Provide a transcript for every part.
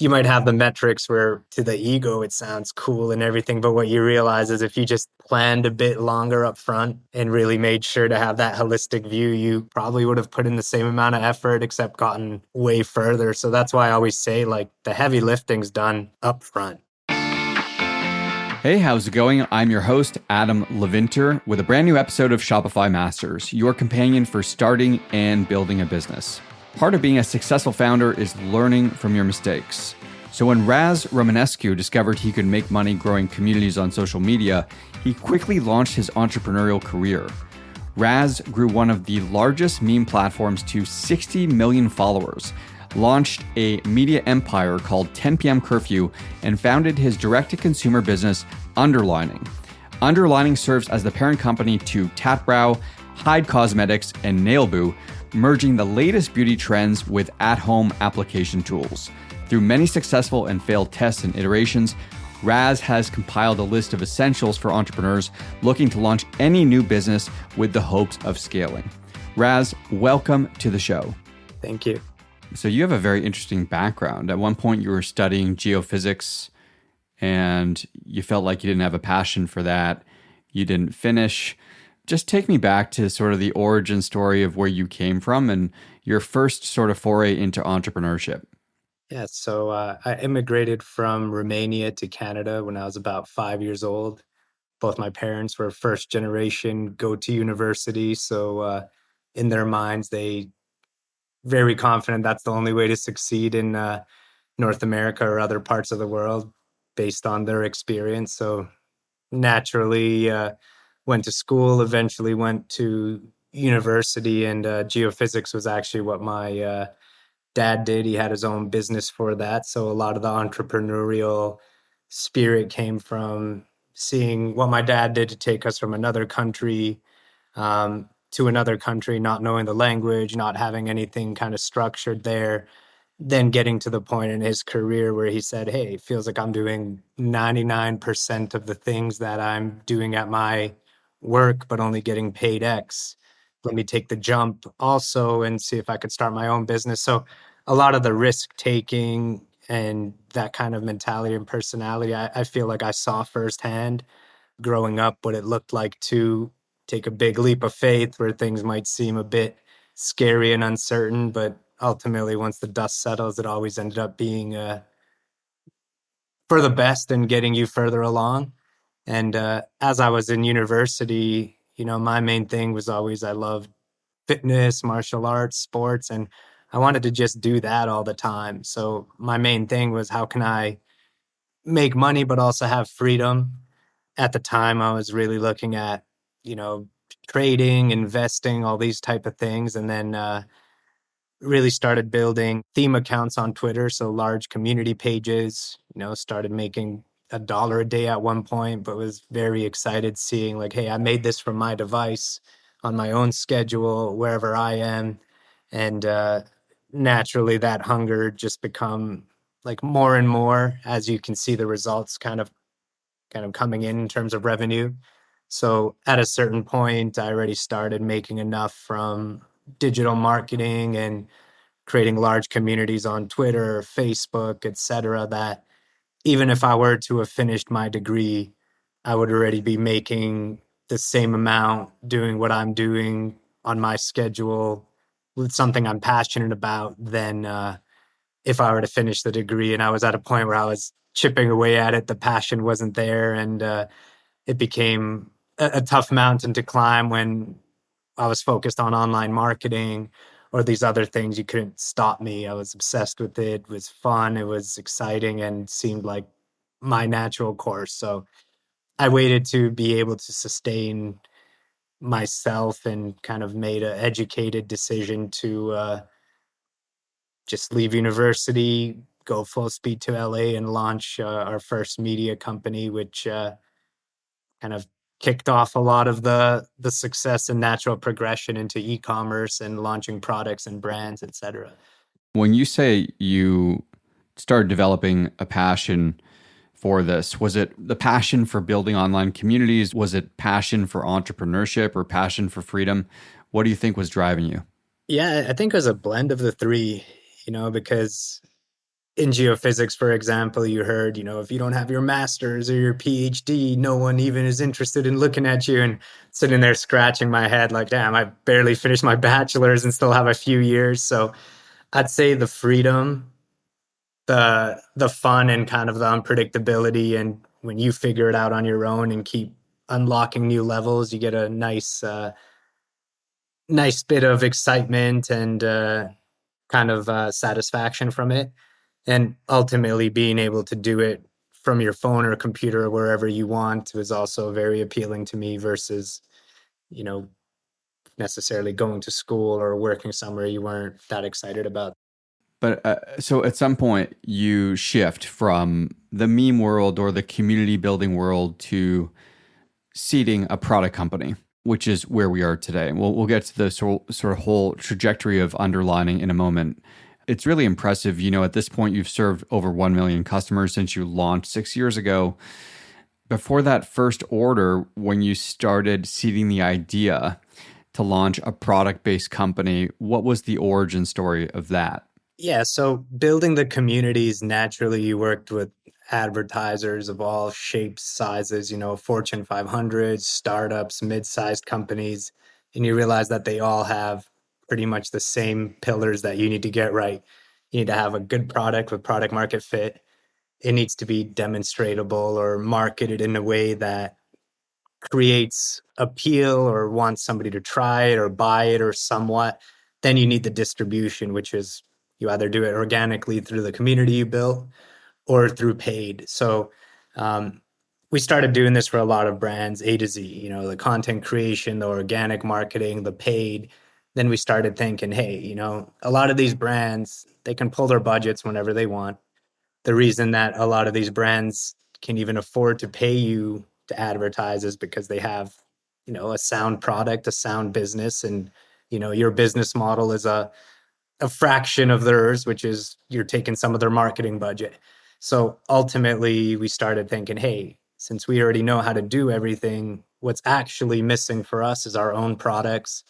you might have the metrics where to the ego it sounds cool and everything, but what you realize is if you just planned a bit longer up front and really made sure to have that holistic view, you probably would have put in the same amount of effort except gotten way further. So that's why I always say like the heavy lifting's done up front. Hey, how's it going? I'm your host, Adam Levinter, with a brand new episode of Shopify Masters, your companion for starting and building a business. Part of being a successful founder is learning from your mistakes. So when Razvan Romanescu discovered he could make money growing communities on social media, he quickly launched his entrepreneurial career. Raz grew one of the largest meme platforms to 60 million followers, launched a media empire called 10 p.m. Curfew, and founded his direct-to-consumer business, Underlining. Underlining serves as the parent company to Tatbrow, Hyde Cosmetics, and Nailboo, merging the latest beauty trends with at-home application tools. Through many successful and failed tests and iterations, Raz has compiled a list of essentials for entrepreneurs looking to launch any new business with the hopes of scaling. Raz, welcome to the show. Thank you. So you have a very interesting background. At one point, you were studying geophysics, and you felt like you didn't have a passion for that. You didn't finish. Just take me back to sort of the origin story of where you came from and your first sort of foray into entrepreneurship. Yeah, so I immigrated from Romania to Canada when I was about 5 years old. Both my parents were first generation, go to university. So in their minds, they very confident that's the only way to succeed in North America or other parts of the world based on their experience. So naturally went to school, eventually went to university, and geophysics was actually what my dad did. He had his own business for that. So a lot of the entrepreneurial spirit came from seeing what my dad did to take us from another country to another country, not knowing the language, not having anything kind of structured there, then getting to the point in his career where he said, hey, it feels like I'm doing 99% of the things that I'm doing at my work, but only getting paid X. Let me take the jump also and see if I could start my own business. So a lot of the risk taking and that kind of mentality and personality, I feel like I saw firsthand growing up what it looked like to take a big leap of faith where things might seem a bit scary and uncertain, but ultimately once the dust settles, it always ended up being for the best and getting you further along. And as I was in university, my main thing was always I loved fitness, martial arts, sports, and I wanted to just do that all the time. So my main thing was how can I make money but also have freedom? At the time, I was really looking at, you know, trading, investing, all these type of things, and then really started building theme accounts on Twitter, so large community pages. Started making $1 a day at one point, but was very excited seeing like, hey, I made this from my device on my own schedule, wherever I am, and naturally that hunger just become like more and more as you can see the results kind of coming in terms of revenue. So at a certain point, I already started making enough from digital marketing and creating large communities on Twitter, Facebook, etc., that even if I were to have finished my degree, I would already be making the same amount doing what I'm doing on my schedule with something I'm passionate about than if I were to finish the degree. And I was at a point where I was chipping away at it. The passion wasn't there. And it became a tough mountain to climb when I was focused on online marketing or these other things. You couldn't stop me. I was obsessed with it. It was fun. It was exciting and seemed like my natural course. So I waited to be able to sustain myself and kind of made an educated decision to just leave university, go full speed to LA and launch our first media company, which kind of kicked off a lot of the success and natural progression into e-commerce and launching products and brands, etc. When you say you started developing a passion for this, was it the passion for building online communities? Was it passion for entrepreneurship or passion for freedom? What do you think was driving you? Yeah, I think it was a blend of the three, because in geophysics, for example, you heard, if you don't have your master's or your PhD, no one even is interested in looking at you. And sitting there scratching my head like, damn, I barely finished my bachelor's and still have a few years. So I'd say the freedom, the fun, and kind of the unpredictability, and when you figure it out on your own and keep unlocking new levels, you get a nice bit of excitement and kind of satisfaction from it. And ultimately being able to do it from your phone or computer or wherever you want was also very appealing to me versus, you know, necessarily going to school or working somewhere you weren't that excited about. But so at some point, you shift from the meme world or the community building world to seeding a product company, which is where we are today. We'll get to the sort of whole trajectory of Underlining in a moment. It's really impressive. At this point, you've served over 1 million customers since you launched 6 years ago. Before that first order, when you started seeding the idea to launch a product based company, what was the origin story of that? Yeah, so building the communities, naturally you worked with advertisers of all shapes, sizes, Fortune 500, startups, mid-sized companies, and you realize that they all have pretty much the same pillars that you need to get right. You need to have a good product with product market fit. It needs to be demonstratable or marketed in a way that creates appeal or wants somebody to try it or buy it or somewhat. Then you need the distribution, which is you either do it organically through the community you built or through paid. So um, we started doing this for a lot of brands, A to Z, the content creation, the organic marketing, the paid. Then we started thinking, hey, a lot of these brands, they can pull their budgets whenever they want. The reason that a lot of these brands can even afford to pay you to advertise is because they have, a sound product, a sound business, and your business model is a fraction of theirs, which is you're taking some of their marketing budget. So ultimately, we started thinking, hey, since we already know how to do everything, what's actually missing for us is our own products,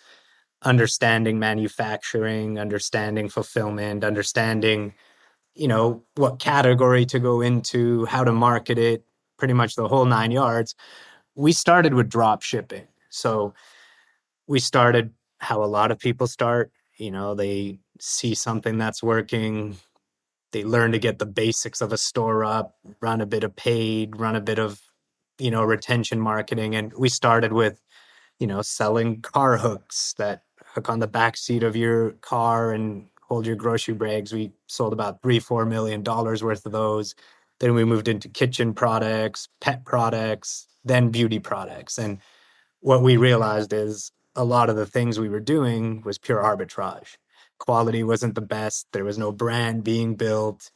understanding manufacturing, understanding fulfillment, understanding what category to go into, how to market it, pretty much the whole 9 yards. We started with drop shipping. So we started how a lot of people start. They see something that's working, they learn to get the basics of a store up, run a bit of paid, run a bit of, retention marketing. And we started with selling car hooks that hook on the back seat of your car and hold your grocery bags. We sold about $3-4 million worth of those. Then we moved into kitchen products, pet products, then beauty products. And what we realized is a lot of the things we were doing was pure arbitrage. Quality wasn't the best. There was no brand being built.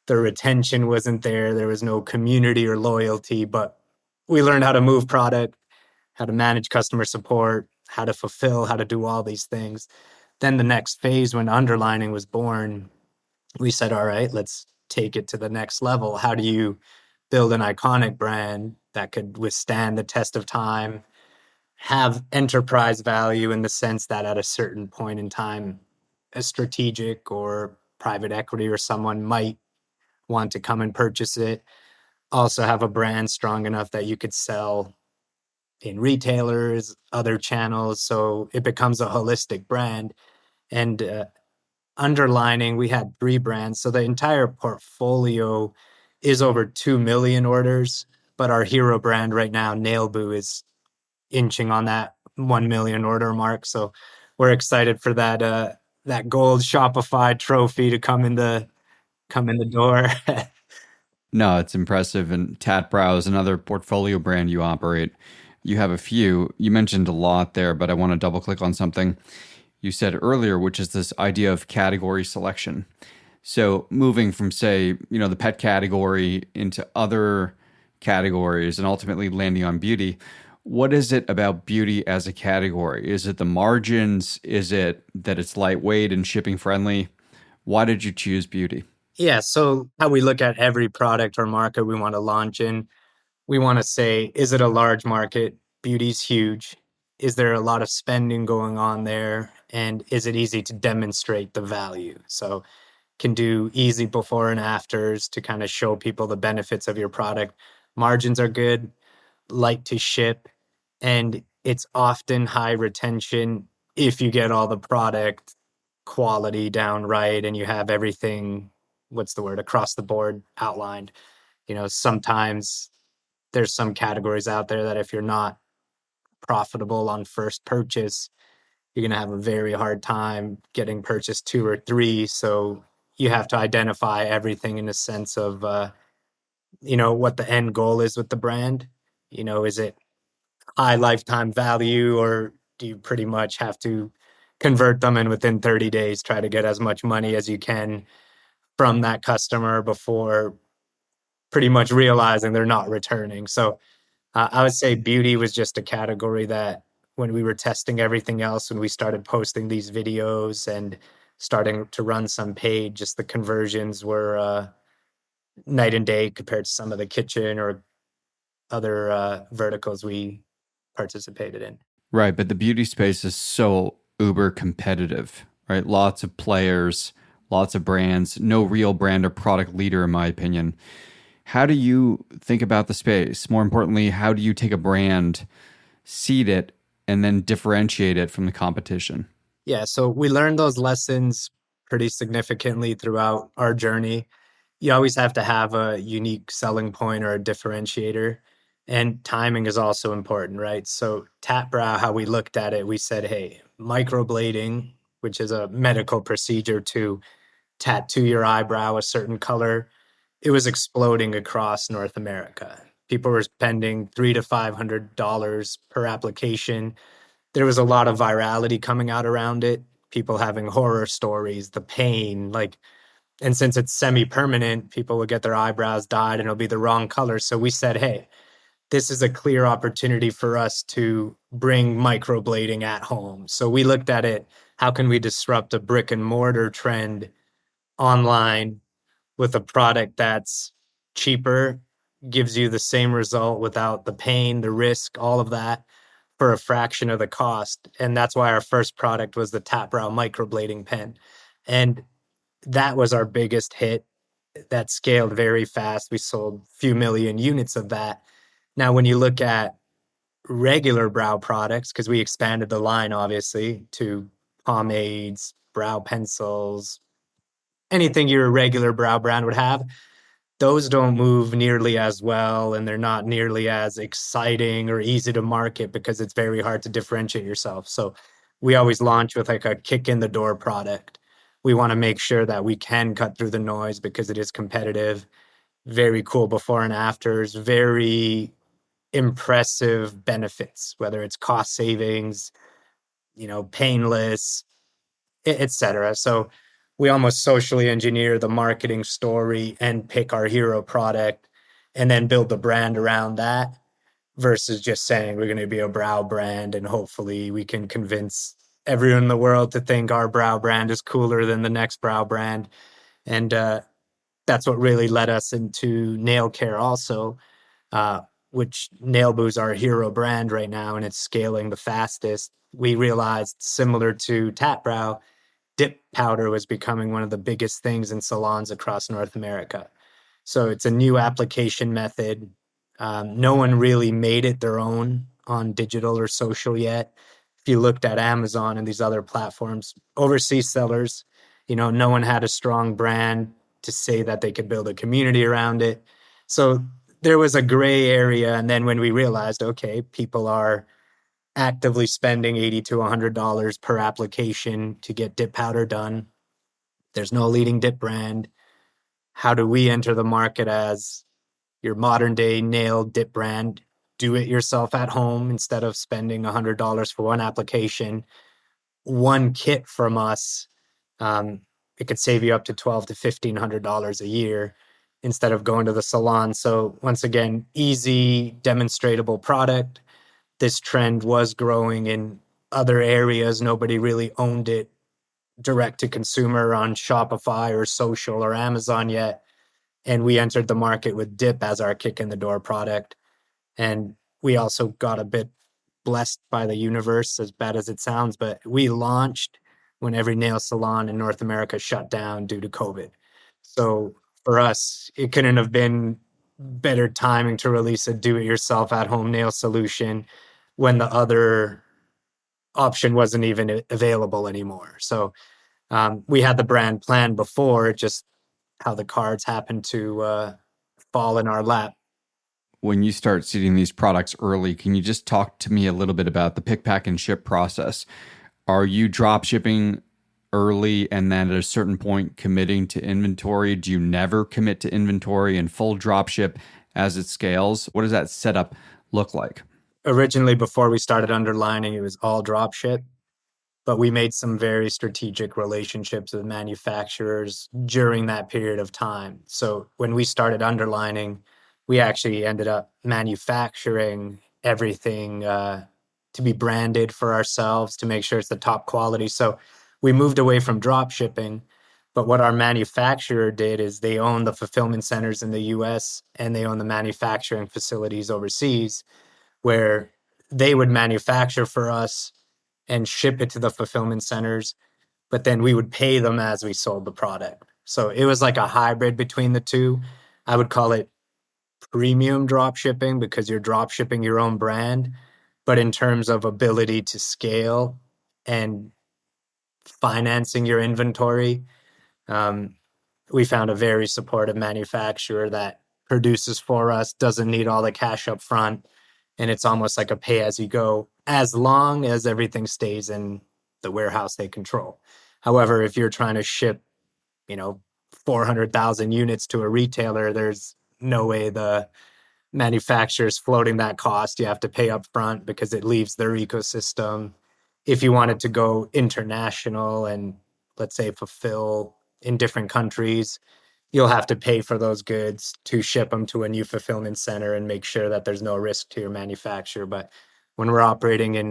The retention wasn't there. There was no community or loyalty, but we learned how to move product, how to manage customer support, how to fulfill, how to do all these things. Then the next phase, when Underlining was born, we said, all right, let's take it to the next level. How do you build an iconic brand that could withstand the test of time, have enterprise value in the sense that at a certain point in time, a strategic or private equity or someone might want to come and purchase it, also have a brand strong enough that you could sell in retailers, other channels. So it becomes a holistic brand. And Underlining, we had 3 brands. So the entire portfolio is over 2 million orders. But our hero brand right now, Nailboo, is inching on that 1 million order mark. So we're excited for that gold Shopify trophy to come in the door. No, it's impressive. And Tat Brow is another portfolio brand you operate. You have a few. You mentioned a lot there, but I want to double click on something you said earlier, which is this idea of category selection. So moving from, say, the pet category into other categories and ultimately landing on beauty. What is it about beauty as a category? Is it the margins? Is it that it's lightweight and shipping friendly? Why did you choose beauty? Yeah, so how we look at every product or market we want to launch in, we want to say, is it a large market? Beauty's huge. Is there a lot of spending going on there? And is it easy to demonstrate the value? So can do easy before and afters to kind of show people the benefits of your product. Margins are good, light to ship, and it's often high retention if you get all the product quality down right and you have everything, what's the word, across the board outlined. Sometimes there's some categories out there that if you're not profitable on first purchase, you're going to have a very hard time getting purchase two or three. So you have to identify everything in a sense of, what the end goal is with the brand. Is it high lifetime value, or do you pretty much have to convert them and within 30 days try to get as much money as you can from that customer before pretty much realizing they're not returning? So I would say beauty was just a category that when we were testing everything else, when we started posting these videos and starting to run some paid, just the conversions were night and day compared to some of the kitchen or other verticals we participated in. Right, but the beauty space is so uber competitive, right? Lots of players, lots of brands, no real brand or product leader, in my opinion. How do you think about the space? More importantly, how do you take a brand, seed it, and then differentiate it from the competition? Yeah, so we learned those lessons pretty significantly throughout our journey. You always have to have a unique selling point or a differentiator. And timing is also important, right? So, tap brow, how we looked at it, we said, hey, microblading, which is a medical procedure to tattoo your eyebrow a certain color, it was exploding across North America. People were spending $300 to $500 per application. There was a lot of virality coming out around it, people having horror stories, the pain, like, and since it's semi-permanent, people would get their eyebrows dyed and it'll be the wrong color. So we said, hey, this is a clear opportunity for us to bring microblading at home. So we looked at it, how can we disrupt a brick and mortar trend online with a product that's cheaper, gives you the same result without the pain, the risk, all of that for a fraction of the cost. And that's why our first product was the Tap Brow microblading pen. And that was our biggest hit. That scaled very fast. We sold a few million units of that. Now, when you look at regular brow products, because we expanded the line obviously to pomades, brow pencils, anything your regular brow brand would have, those don't move nearly as well and they're not nearly as exciting or easy to market because it's very hard to differentiate yourself. So we always launch with like a kick in the door product. We want to make sure that we can cut through the noise because it is competitive. Very cool before and afters, very impressive benefits, whether it's cost savings, painless, etc. So we almost socially engineer the marketing story and pick our hero product and then build the brand around that versus just saying we're going to be a brow brand and hopefully we can convince everyone in the world to think our brow brand is cooler than the next brow brand. And that's what really led us into nail care also, uh, which Nailboo is our hero brand right now and it's scaling the fastest. We realized, similar to Tap Brow, dip powder was becoming one of the biggest things in salons across North America. So it's a new application method. No one really made it their own on digital or social yet. If you looked at Amazon and these other platforms, overseas sellers, no one had a strong brand to say that they could build a community around it. So there was a gray area. And then when we realized, okay, people are actively spending $80 to $100 per application to get dip powder done. There's no leading dip brand. How do we enter the market as your modern day nail dip brand? Do it yourself at home instead of spending $100 for one application. One kit from us, it could save you up to $1,200 to $1,500 a year instead of going to the salon. So once again, easy, demonstratable product. This trend was growing in other areas. Nobody really owned it direct to consumer on Shopify or social or Amazon yet. And we entered the market with Dip as our kick in the door product. And we also got a bit blessed by the universe, as bad as it sounds, but we launched when every nail salon in North America shut down due to COVID. So for us, it couldn't have been better timing to release a do-it-yourself at-home nail solution when the other option wasn't even available anymore. So we had the brand plan before, just how the cards happened to fall in our lap. When you start seeding these products early, can you just talk to me a little bit about the pick, pack, and ship process? Are you drop shipping early and then at a certain point committing to inventory? Do you never commit to inventory and full drop ship as it scales? What does that setup look like? Originally, before we started Underlining, it was all drop ship, but we made some very strategic relationships with manufacturers during that period of time. So when we started Underlining, we actually ended up manufacturing everything to be branded for ourselves to make sure it's the top quality. So we moved away from drop shipping. But what our manufacturer did is they own the fulfillment centers in the US and they own the manufacturing facilities overseas, where they would manufacture for us and ship it to the fulfillment centers, but then we would pay them as we sold the product. So it was like a hybrid between the two. I would call it premium drop shipping because you're drop shipping your own brand. But in terms of ability to scale and financing your inventory, um, we found a very supportive manufacturer that produces for us, doesn't need all the cash up front, and it's almost like a pay as you go as long as everything stays in the warehouse they control. However, if you're trying to ship, you know, 400,000 units to a retailer, there's no way the manufacturer's floating that cost. You have to pay up front because it leaves their ecosystem. If you wanted to go international and, let's say, fulfill in different countries, you'll have to pay for those goods to ship them to a new fulfillment center and make sure that there's no risk to your manufacturer. But when we're operating in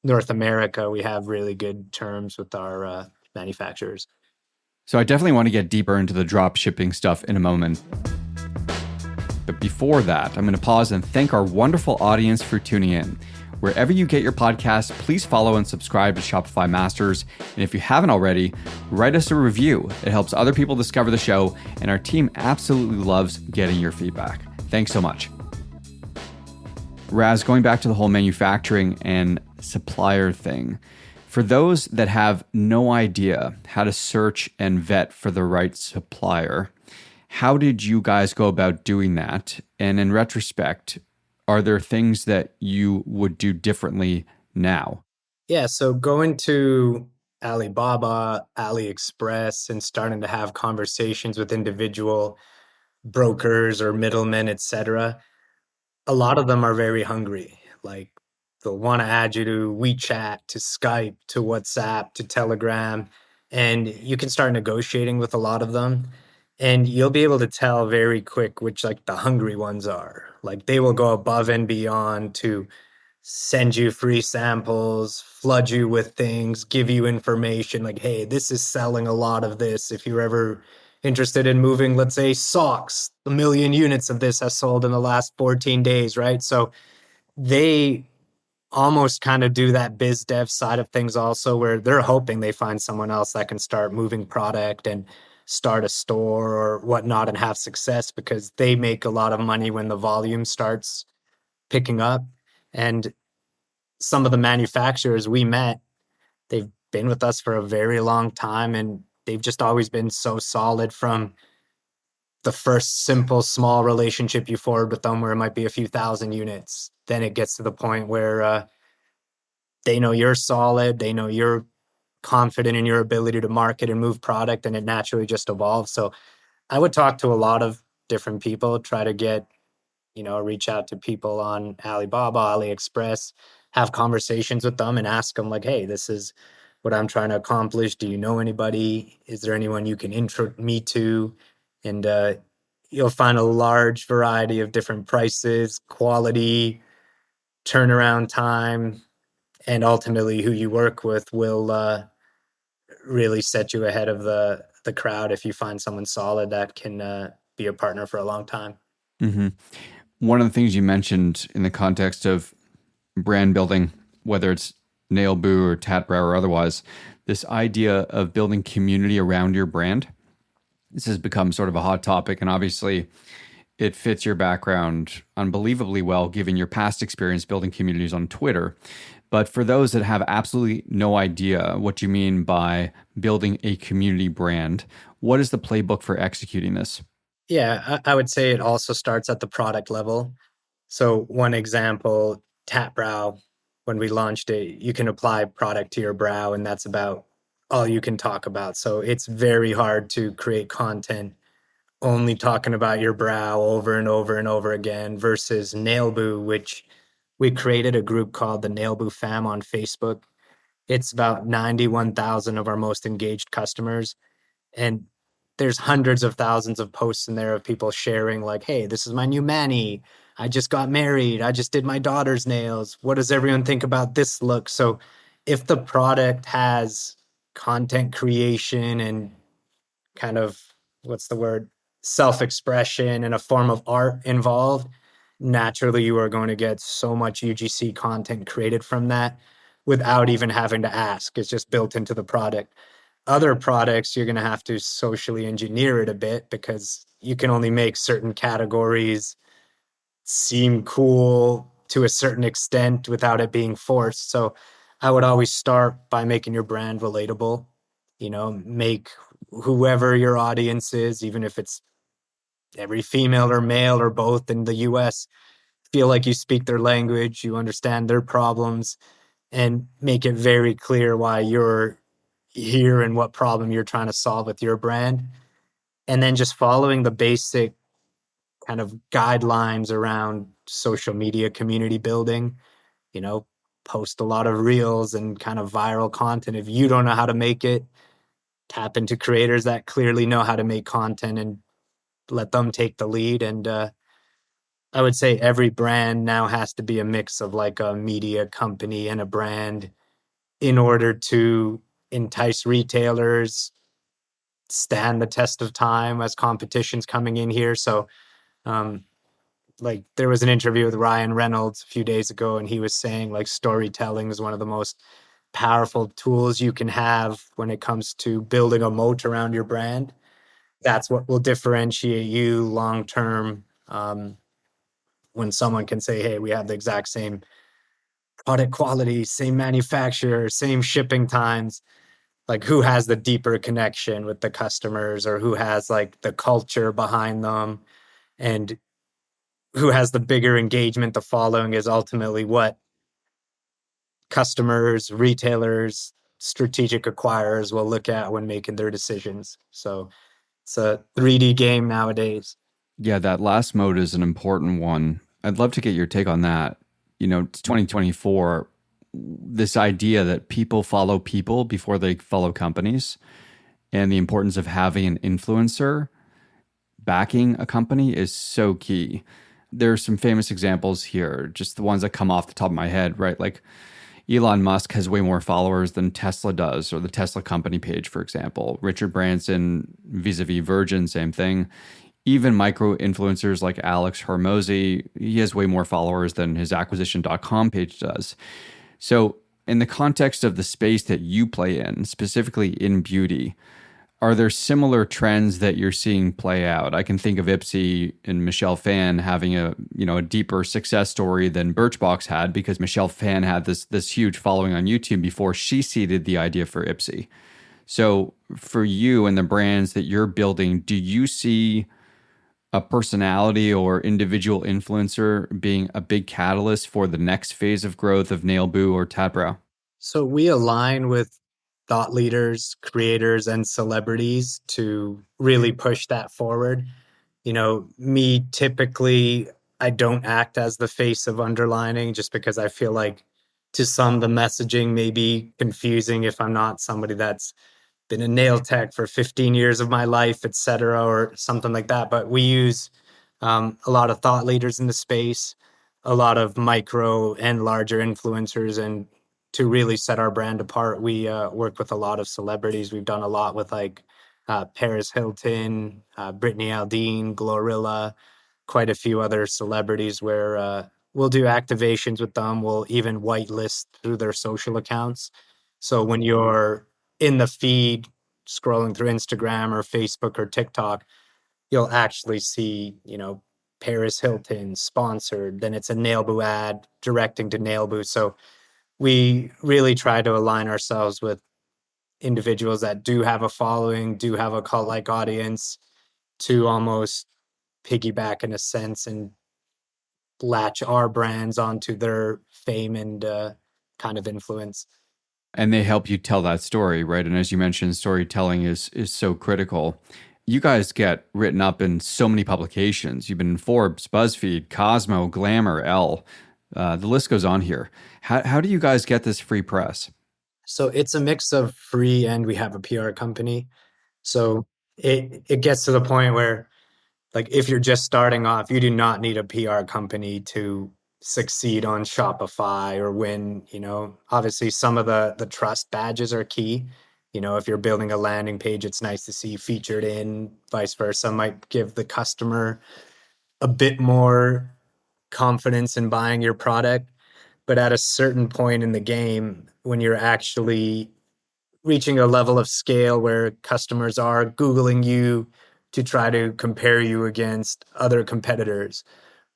North America, we have really good terms with our manufacturers. So I definitely want to get deeper into the drop shipping stuff in a moment. But before that, I'm going to pause and thank our wonderful audience for tuning in. Wherever you get your podcasts, please follow and subscribe to Shopify Masters. And if you haven't already, write us a review. It helps other people discover the show, and our team absolutely loves getting your feedback. Thanks so much. Raz, going back to the whole manufacturing and supplier thing, for those that have no idea how to search and vet for the right supplier, how did you guys go about doing that? And in retrospect, are there things that you would do differently now? Yeah, so going to Alibaba, AliExpress, and starting to have conversations with individual brokers or middlemen, etc. A lot of them are very hungry. Like they'll want to add you to WeChat, to Skype, to WhatsApp, to Telegram, and you can start negotiating with a lot of them. And you'll be able to tell very quick which like the hungry ones are. Like they will go above and beyond to send you free samples, flood you with things, give you information like, hey, this is selling a lot of this. If you're ever interested in moving, let's say, socks, 1 million units of this has sold in the last 14 days, right? So they almost kind of do that biz dev side of things also, where they're hoping they find someone else that can start moving product and start a store or whatnot and have success, because they make a lot of money when the volume starts picking up. And some of the manufacturers we met, they've been with us for a very long time and they've just always been so solid from the first simple small relationship you forward with them where it might be a few thousand units. Then it gets to the point where they know you're solid, they know you're confident in your ability to market and move product, and it naturally just evolves. So I would talk to a lot of different people, try to get, reach out to people on Alibaba, AliExpress, have conversations with them and ask them like, hey, this is what I'm trying to accomplish. Do you know anybody? Is there anyone you can intro me to? And you'll find a large variety of different prices, quality, turnaround time, and ultimately who you work with will really set you ahead of the crowd if you find someone solid that can be a partner for a long time. Mm-hmm. One of the things you mentioned in the context of brand building, whether it's Nailboo or Tatbrow or otherwise, this idea of building community around your brand. This has become sort of a hot topic, and obviously it fits your background unbelievably well, given your past experience building communities on Twitter. But for those that have absolutely no idea what you mean by building a community brand, what is the playbook for executing this? Yeah, I would say it also starts at the product level. So one example, Tap Brow, when we launched it, you can apply product to your brow, and that's about all you can talk about. So it's very hard to create content only talking about your brow over and over and over again versus Nailboo, which we created a group called the Nailboo Fam on Facebook. It's about 91,000 of our most engaged customers. And there's hundreds of thousands of posts in there of people sharing, like, hey, this is my new mani. I just got married. I just did my daughter's nails. What does everyone think about this look? So if the product has content creation and kind of, what's the word, self-expression and a form of art involved, naturally you are going to get so much UGC content created from that without even having to ask. It's just built into the product. Other products, you're going to have to socially engineer it a bit because you can only make certain categories seem cool to a certain extent without it being forced. So I would always start by making your brand relatable. Make whoever your audience is, even if it's every female or male or both in the US, feel like you speak their language, you understand their problems, and make it very clear why you're here and what problem you're trying to solve with your brand. And then just following the basic kind of guidelines around social media community building, you know, post a lot of reels and kind of viral content. If you don't know how to make it, tap into creators that clearly know how to make content and let them take the lead. And I would say every brand now has to be a mix of like a media company and a brand in order to entice retailers, stand the test of time as competition's coming in here. So, um, like there was an interview with Ryan Reynolds a few days ago, and he was saying like storytelling is one of the most powerful tools you can have when it comes to building a moat around your brand. That's what will differentiate you long term. When someone can say, hey, we have the exact same product quality, same manufacturer, same shipping times, like who has the deeper connection with the customers or who has like the culture behind them and who has the bigger engagement, the following is ultimately what customers, retailers, strategic acquirers will look at when making their decisions. So it's a 3D game nowadays. Yeah, that last mode is an important one. I'd love to get your take on that. It's 2024. This idea that people follow people before they follow companies, and the importance of having an influencer backing a company is so key. There's some famous examples here, just the ones that come off the top of my head, right? Like Elon Musk has way more followers than Tesla does, or the Tesla company page, for example. Richard Branson, vis-a-vis Virgin, same thing. Even micro influencers like Alex Hormozy, he has way more followers than his acquisition.com page does. So, in the context of the space that you play in, specifically in beauty, are there similar trends that you're seeing play out? I can think of Ipsy and Michelle Phan having a deeper success story than Birchbox had, because Michelle Phan had this huge following on YouTube before she seeded the idea for Ipsy. So for you and the brands that you're building, do you see a personality or individual influencer being a big catalyst for the next phase of growth of Nailboo or Tatbrow? So we align with thought leaders, creators, and celebrities to really push that forward. Me typically, I don't act as the face of Underlining just because I feel like to some the messaging may be confusing if I'm not somebody that's been a nail tech for 15 years of my life, et cetera, or something like that. But we use a lot of thought leaders in the space, a lot of micro and larger influencers. And to really set our brand apart, we work with a lot of celebrities. We've done a lot with like Paris Hilton, Brittany Aldean, Glorilla, quite a few other celebrities where we'll do activations with them. We'll even whitelist through their social accounts. So when you're in the feed scrolling through Instagram or Facebook or TikTok, you'll actually see, Paris Hilton sponsored, then it's a Nailboo ad directing to Nailboo. So we really try to align ourselves with individuals that do have a following, do have a cult like audience to almost piggyback in a sense and latch our brands onto their fame and kind of influence. And they help you tell that story, right? And as you mentioned, storytelling is so critical. You guys get written up in so many publications. You've been in Forbes, BuzzFeed, Cosmo, Glamour, Elle. The list goes on here. How do you guys get this free press? So it's a mix of free and we have a PR company. So it gets to the point where, like, if you're just starting off, you do not need a PR company to succeed on Shopify or win. Obviously some of the trust badges are key. If you're building a landing page, it's nice to see featured in, vice versa might give the customer a bit more confidence in buying your product. But at a certain point in the game, when you're actually reaching a level of scale where customers are Googling you to try to compare you against other competitors,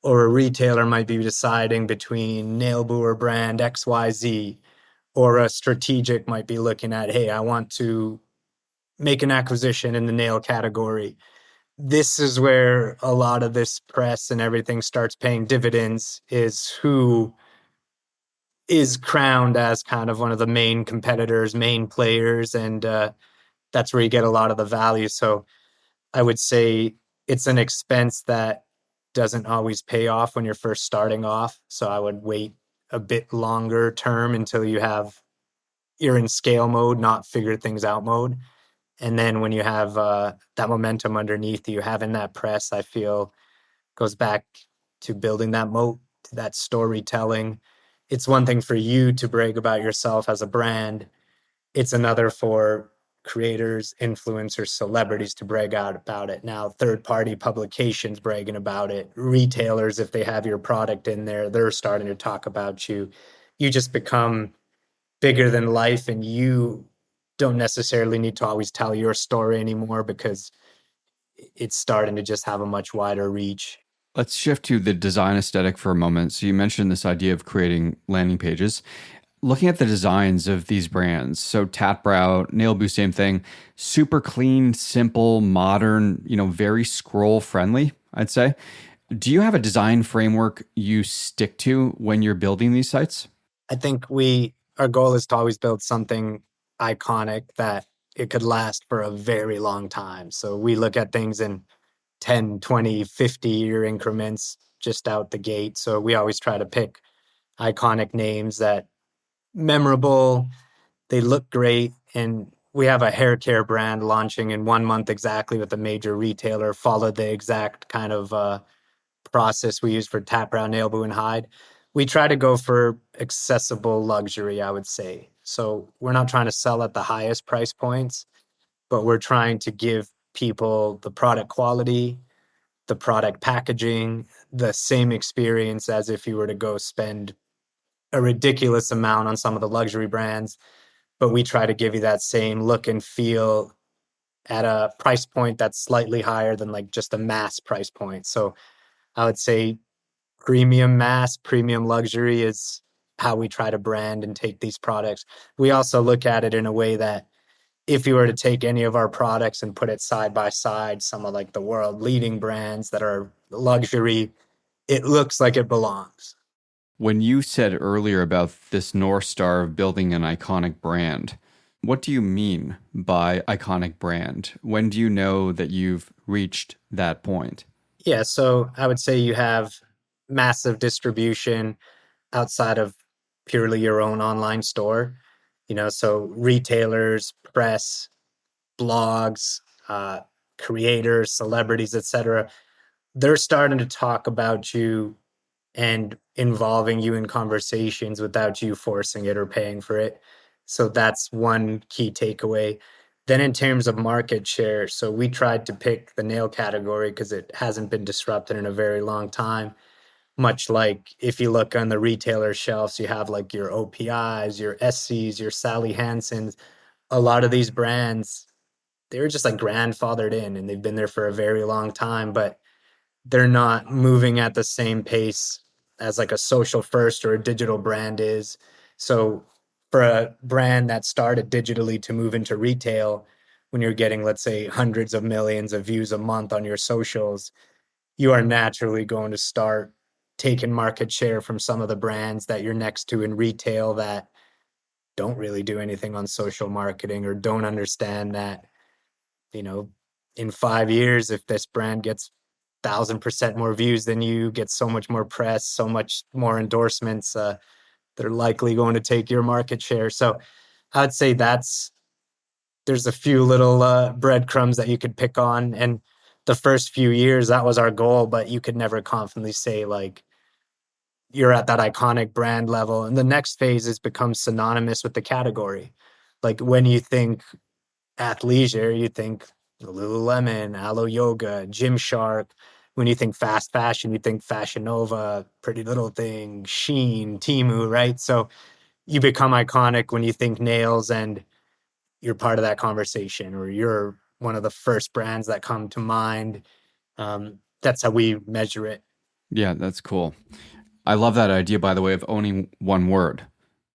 or a retailer might be deciding between Nailboo or brand XYZ, or a strategic might be looking at, hey, I want to make an acquisition in the nail category. This is where a lot of this press and everything starts paying dividends, is who is crowned as kind of one of the main competitors, main players, and that's where you get a lot of the value. So I would say it's an expense that doesn't always pay off when you're first starting off. So I would wait a bit longer term until you're in scale mode, not figure things out mode. And then when you have that momentum underneath you, having that press, I feel goes back to building that moat, to that storytelling. It's one thing for you to brag about yourself as a brand. It's another for creators, influencers, celebrities to brag out about it. Now, third party publications bragging about it, retailers, if they have your product in there, they're starting to talk about you. You just become bigger than life, and you don't necessarily need to always tell your story anymore because it's starting to just have a much wider reach. Let's shift to the design aesthetic for a moment. So you mentioned this idea of creating landing pages. Looking at the designs of these brands, so Tatbrow, Nailboo, same thing, super clean, simple, modern, very scroll friendly, I'd say. Do you have a design framework you stick to when you're building these sites? I think our goal is to always build something iconic that it could last for a very long time. So we look at things in 10, 20, 50-year increments just out the gate. So we always try to pick iconic names that memorable, they look great. And we have a hair care brand launching in 1 month exactly with a major retailer, followed the exact kind of process we use for Tap Brown, Nailboo, and Hyde. We try to go for accessible luxury, I would say. So we're not trying to sell at the highest price points, but we're trying to give people the product quality, the product packaging, the same experience as if you were to go spend a ridiculous amount on some of the luxury brands. But we try to give you that same look and feel at a price point that's slightly higher than like just a mass price point. So I would say premium mass, premium luxury is how we try to brand and take these products. We also look at it in a way that if you were to take any of our products and put it side by side, some of like the world leading brands that are luxury, it looks like it belongs. When you said earlier about this North Star of building an iconic brand, what do you mean by iconic brand? When do you know that you've reached that point? Yeah, so I would say you have massive distribution outside of purely your own online store. So retailers, press, blogs, uh, creators, celebrities, etc. They're starting to talk about you and involving you in conversations without you forcing it or paying for it. So that's one key takeaway. Then, in terms of market share, so we tried to pick the nail category because it hasn't been disrupted in a very long time. much like if you look on the retailer shelves, you have like your OPIs, your SCs, your Sally Hansen's. A lot of these brands, they were just like grandfathered in and they've been there for a very long time, but they're not moving at the same pace as like a social first or a digital brand is. So for a brand that started digitally to move into retail, when you're getting, let's say, hundreds of millions of views a month on your socials, you are naturally going to start taking market share from some of the brands that you're next to in retail that don't really do anything on social marketing or don't understand that, you know, in 5 years, if this brand gets 1,000% more views than you, get so much more press, so much more endorsements, they're likely going to take your market share. So I'd say there's a few little breadcrumbs that you could pick on. And the first few years, that was our goal, but you could never confidently say, like, you're at that iconic brand level. And the next phase is become synonymous with the category. Like when you think athleisure, you think Lululemon, Alo Yoga, Gymshark. When you think fast fashion, you think Fashion Nova, Pretty Little Thing, Shein, Temu, right? So you become iconic when you think nails and you're part of that conversation or you're one of the first brands that come to mind. That's how we measure it. Yeah, that's cool. I love that idea, by the way, of owning one word.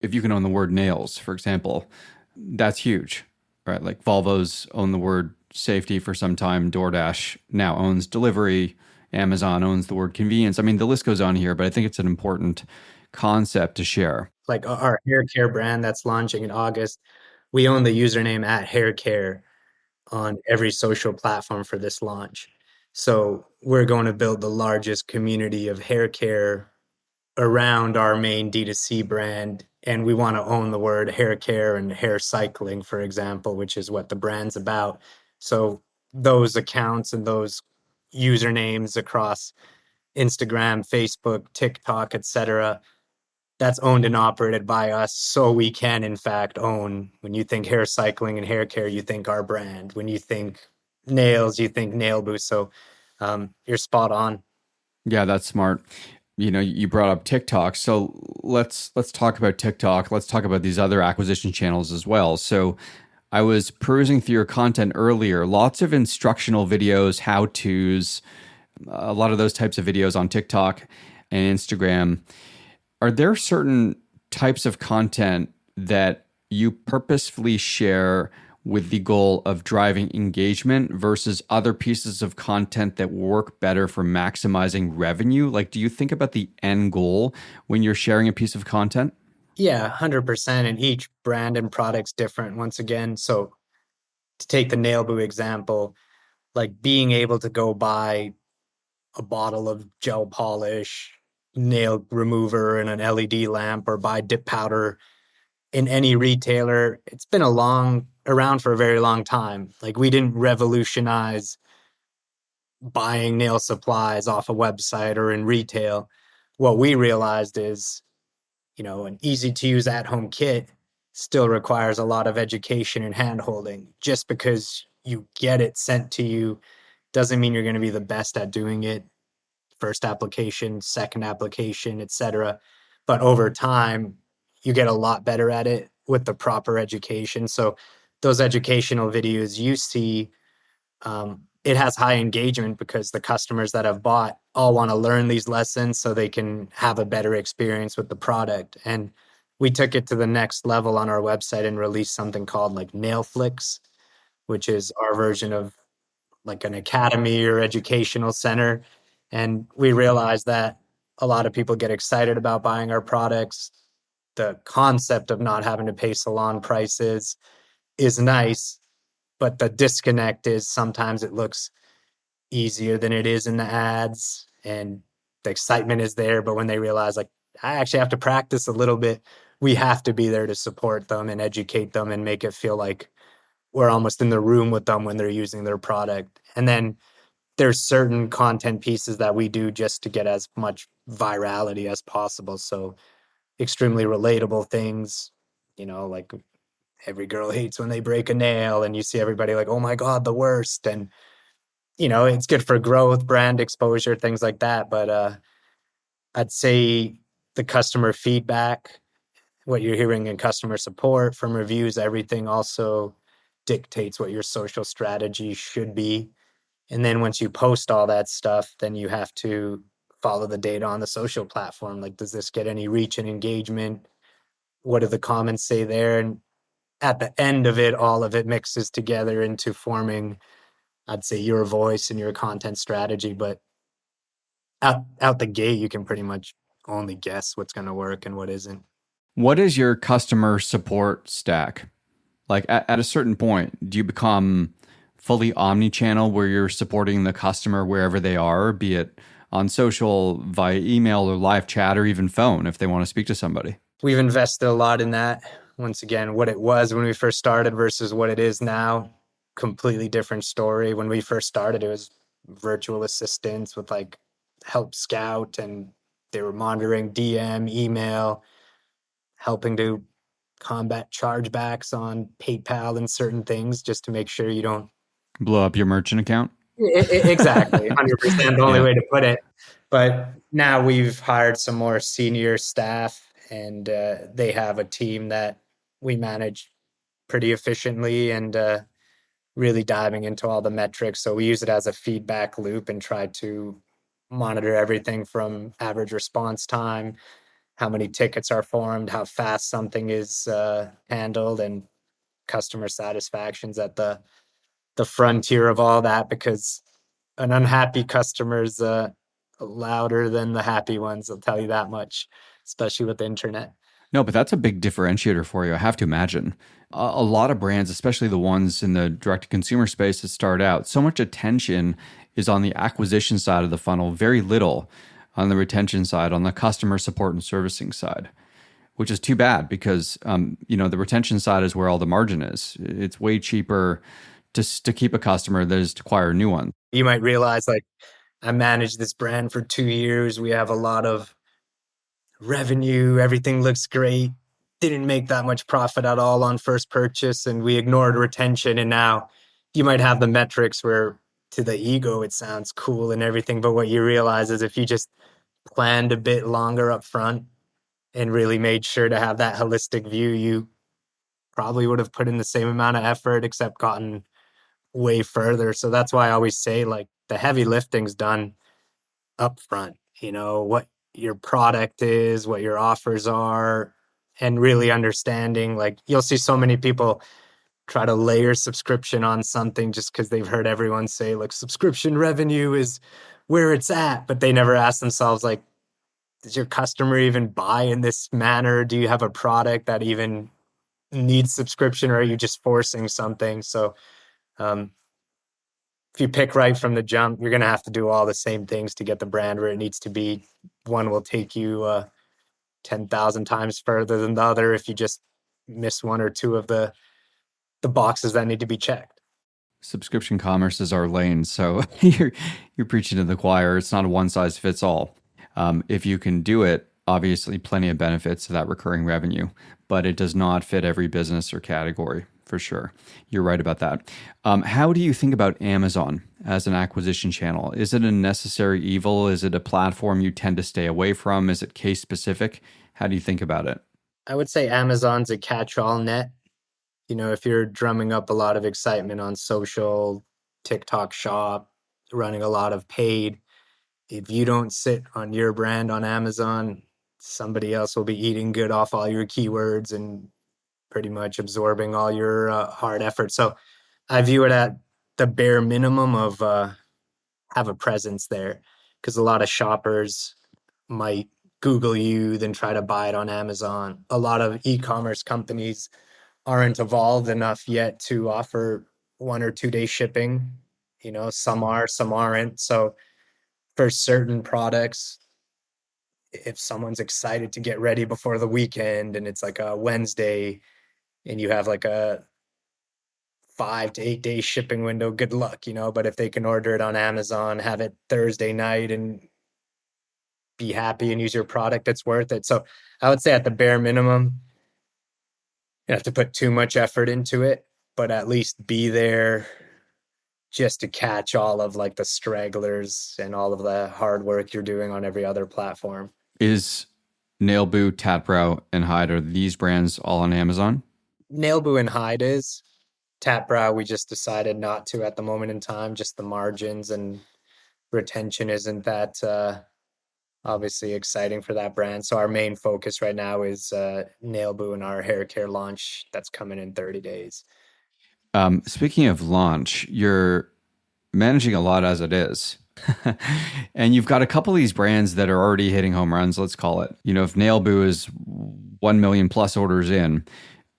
If you can own the word nails, for example, that's huge, right? Like Volvo's owned the word safety for some time. DoorDash now owns delivery. Amazon owns the word convenience. I mean, the list goes on here, but I think it's an important concept to share. Like our hair care brand that's launching in August, we own the username at hair care on every social platform for this launch. So we're going to build the largest community of hair care around our main D2C brand. And we want to own the word hair care and hair cycling, for example, which is what the brand's about. So those accounts and those usernames across Instagram, Facebook, TikTok, etc., that's owned and operated by us. So we can, in fact, own. When you think hair cycling and hair care, you think our brand. When you think nails, you think Nail Boost. So you're spot on. Yeah, that's smart. You know, you brought up TikTok, so let's talk about TikTok. Let's talk about these other acquisition channels as well. So I was perusing through your content earlier. Lots of instructional videos, how to's, a lot of those types of videos on TikTok and Instagram. Are there certain types of content that you purposefully share with the goal of driving engagement versus other pieces of content that work better for maximizing revenue? Like, do you think about the end goal when you're sharing a piece of content? Yeah, 100%. And each brand and product's different once again. So to take the Nail Boo example, like being able to go buy a bottle of gel polish, nail remover, and an LED lamp, or buy dip powder in any retailer, it's been around for a very long time. Like we didn't revolutionize buying nail supplies off a website or in retail. What we realized is, an easy to use at home kit still requires a lot of education and hand holding. Just because you get it sent to you doesn't mean you're going to be the best at doing it. First application, second application, etc. But over time, you get a lot better at it with the proper education. So those educational videos you see, it has high engagement because the customers that have bought all want to learn these lessons so they can have a better experience with the product. And we took it to the next level on our website and released something called like Nail Flicks, which is our version of like an academy or educational center. And we realized that a lot of people get excited about buying our products. The concept of not having to pay salon prices is nice, but the disconnect is sometimes it looks easier than it is in the ads and the excitement is there, but when they realize like I actually have to practice a little bit, we have to be there to support them and educate them and make it feel like we're almost in the room with them when they're using their product. And then there's certain content pieces that we do just to get as much virality as possible. So extremely relatable things, like every girl hates when they break a nail and you see everybody like, oh my God, the worst. And, it's good for growth, brand exposure, things like that. But I'd say the customer feedback, what you're hearing in customer support from reviews, everything also dictates what your social strategy should be. And then once you post all that stuff, then you have to follow the data on the social platform. Like, does this get any reach and engagement? What do the comments say there? And at the end of it, all of it mixes together into forming, I'd say, your voice and your content strategy. But out the gate, you can pretty much only guess what's going to work and what isn't. What is your customer support stack? Like at a certain point, do you become fully omni-channel where you're supporting the customer wherever they are, be it on social, via email or live chat or even phone if they want to speak to somebody? We've invested a lot in that. Once again, what it was when we first started versus what it is now, completely different story. When we first started, it was virtual assistants with like Help Scout, and they were monitoring DM, email, helping to combat chargebacks on PayPal and certain things just to make sure you don't. Blow up your merchant account? Exactly, 100% the only Yeah. way to put it. But now we've hired some more senior staff, and they have a team that we manage pretty efficiently, and really diving into all the metrics. So we use it as a feedback loop and try to monitor everything from average response time, how many tickets are formed, how fast something is handled, and customer satisfaction's at the frontier of all that, because an unhappy customer's louder than the happy ones. I'll tell you that much, especially with the internet. No, but that's a big differentiator for you. I have to imagine. A lot of brands, especially the ones in the direct to consumer space that start out, so much attention is on the acquisition side of the funnel, very little on the retention side, on the customer support and servicing side, which is too bad because the retention side is where all the margin is. It's way cheaper to keep a customer than it is to acquire a new one. You might realize, like, I managed this brand for 2 years. We have a lot of revenue. Everything looks great. Didn't make that much profit at all on first purchase, and we ignored retention. And now you might have the metrics where to the ego it sounds cool and everything, but what you realize is if you just planned a bit longer up front and really made sure to have that holistic view, you probably would have put in the same amount of effort except gotten way further. So that's why I always say, like, the heavy lifting's done up front. What your product is, what your offers are, and really understanding. Like, you'll see so many people try to layer subscription on something just because they've heard everyone say, like, subscription revenue is where it's at, but they never ask themselves, like, does your customer even buy in this manner? Do you have a product that even needs subscription, or are you just forcing something? So um, if you pick right from the jump, you're going to have to do all the same things to get the brand where it needs to be. One will take you 10,000 times further than the other if you just miss one or two of the boxes that need to be checked. Subscription commerce is our lane, so you're preaching to the choir. It's not a one size fits all. If you can do it, obviously plenty of benefits to that recurring revenue, but it does not fit every business or category for sure. You're right about that. How do you think about Amazon as an acquisition channel? Is it a necessary evil? Is it a platform you tend to stay away from? Is it case specific? How do you think about it? I would say Amazon's a catch-all net. If you're drumming up a lot of excitement on social, TikTok shop, running a lot of paid, if you don't sit on your brand on Amazon, somebody else will be eating good off all your keywords and pretty much absorbing all your hard effort. So I view it at the bare minimum of have a presence there, because a lot of shoppers might Google you, then try to buy it on Amazon. A lot of e-commerce companies aren't evolved enough yet to offer 1 or 2 day shipping. Some are, some aren't. So for certain products, if someone's excited to get ready before the weekend and it's like a Wednesday and you have like a 5 to 8 day shipping window, good luck. But if they can order it on Amazon, have it Thursday night, and be happy and use your product, it's worth it. So I would say at the bare minimum, you have to put too much effort into it, but at least be there just to catch all of like the stragglers and all of the hard work you're doing on every other platform. Is Nailboo, Tatbrow, and Hyde, are these brands all on Amazon? Nailboo and Hyde is. Tatbrow, we just decided not to at the moment in time. Just the margins and retention isn't that obviously exciting for that brand. So our main focus right now is Nailboo and our hair care launch that's coming in 30 days. Speaking of launch, you're managing a lot as it is. And you've got a couple of these brands that are already hitting home runs, let's call it. You know, if Nailboo is 1 million plus orders in,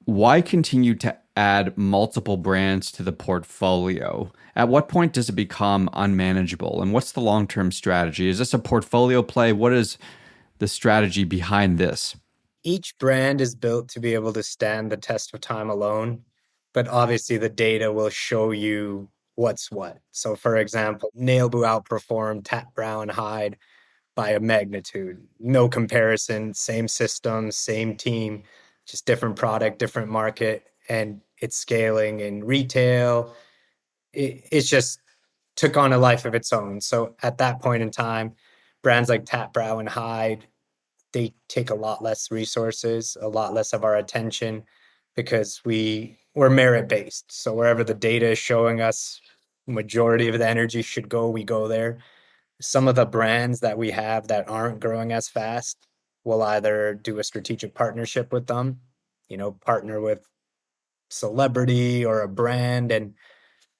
why continue to add multiple brands to the portfolio? At what point does it become unmanageable? And what's the long-term strategy? Is this a portfolio play? What is the strategy behind this? Each brand is built to be able to stand the test of time alone, but obviously the data will show you what's what. So, for example, Nailboo outperformed Tatbrow and Hyde by a magnitude. No comparison, same system, same team, just different product, different market, and it's scaling in retail. It's just took on a life of its own. So at that point in time, brands like Tatbrow and Hyde, they take a lot less resources, a lot less of our attention because we're merit based. So wherever the data is showing us majority of the energy should go, we go there. Some of the brands that we have that aren't growing as fast, we'll either do a strategic partnership with them, partner with celebrity or a brand and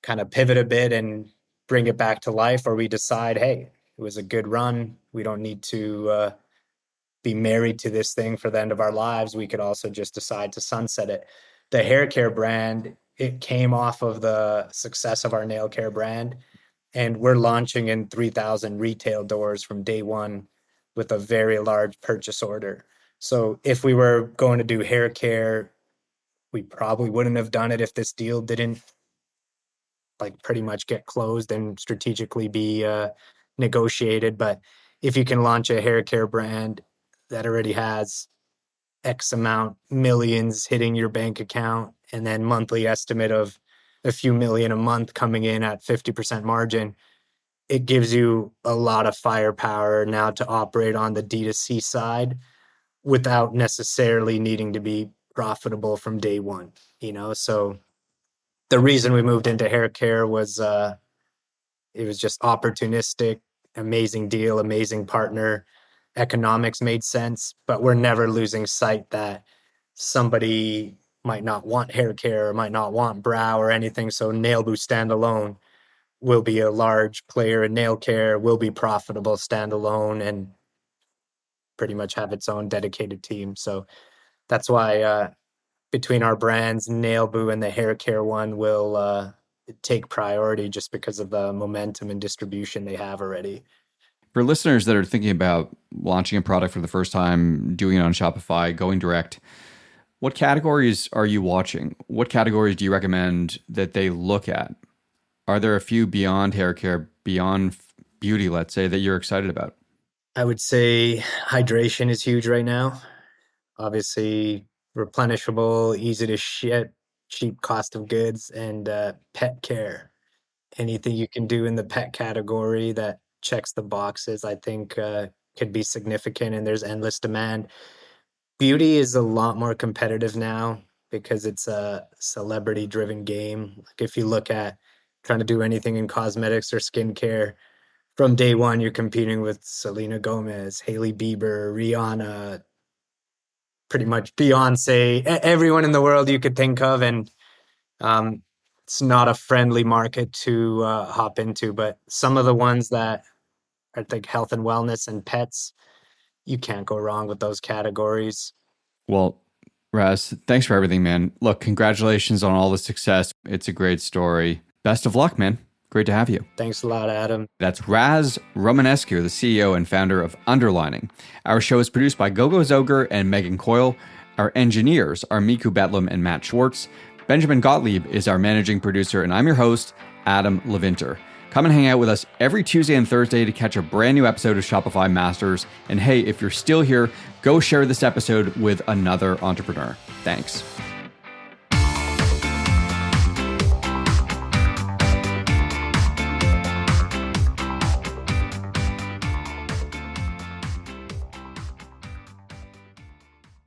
kind of pivot a bit and bring it back to life, or we decide, hey, it was a good run. We don't need to be married to this thing for the end of our lives. We could also just decide to sunset it. The hair care brand, it came off of the success of our nail care brand, and we're launching in 3,000 retail doors from day one with a very large purchase order. So if we were going to do hair care, we probably wouldn't have done it if this deal didn't pretty much get closed and strategically be negotiated. But if you can launch a hair care brand that already has X amount millions hitting your bank account and then monthly estimate of a few million a month coming in at 50% margin, it gives you a lot of firepower now to operate on the D2C side without necessarily needing to be profitable from day one, So the reason we moved into hair care was it was just opportunistic, amazing deal, amazing partner. Economics made sense, but we're never losing sight that somebody might not want hair care or might not want brow or anything. So Nailboo standalone will be a large player in nail care, will be profitable standalone, and pretty much have its own dedicated team. So that's why between our brands, Nailboo and the hair care one will take priority just because of the momentum and distribution they have already. For listeners that are thinking about launching a product for the first time, doing it on Shopify, going direct, what categories are you watching? What categories do you recommend that they look at? Are there a few beyond hair care, beyond beauty, let's say, that you're excited about? I would say hydration is huge right now. Obviously, replenishable, easy to ship, cheap cost of goods, and pet care. Anything you can do in the pet category that checks the boxes, I think could be significant, and there's endless demand. Beauty is a lot more competitive now because it's a celebrity-driven game. Like if you look at trying to do anything in cosmetics or skincare, from day one, you're competing with Selena Gomez, Hailey Bieber, Rihanna, pretty much Beyonce, everyone in the world you could think of, and it's not a friendly market to hop into. But some of the ones that I think health and wellness and pets, you can't go wrong with those categories. Well, Raz, thanks for everything, man. Look, congratulations on all the success. It's a great story. Best of luck, man. Great to have you. Thanks a lot, Adam. That's Razvan Romanescu, the CEO and founder of Underlining. Our show is produced by Gogo Zoger and Megan Coyle. Our engineers are Miku Betlem and Matt Schwartz. Benjamin Gottlieb is our managing producer, and I'm your host, Adam Levinter. Come and hang out with us every Tuesday and Thursday to catch a brand new episode of Shopify Masters. And hey, if you're still here, go share this episode with another entrepreneur. Thanks.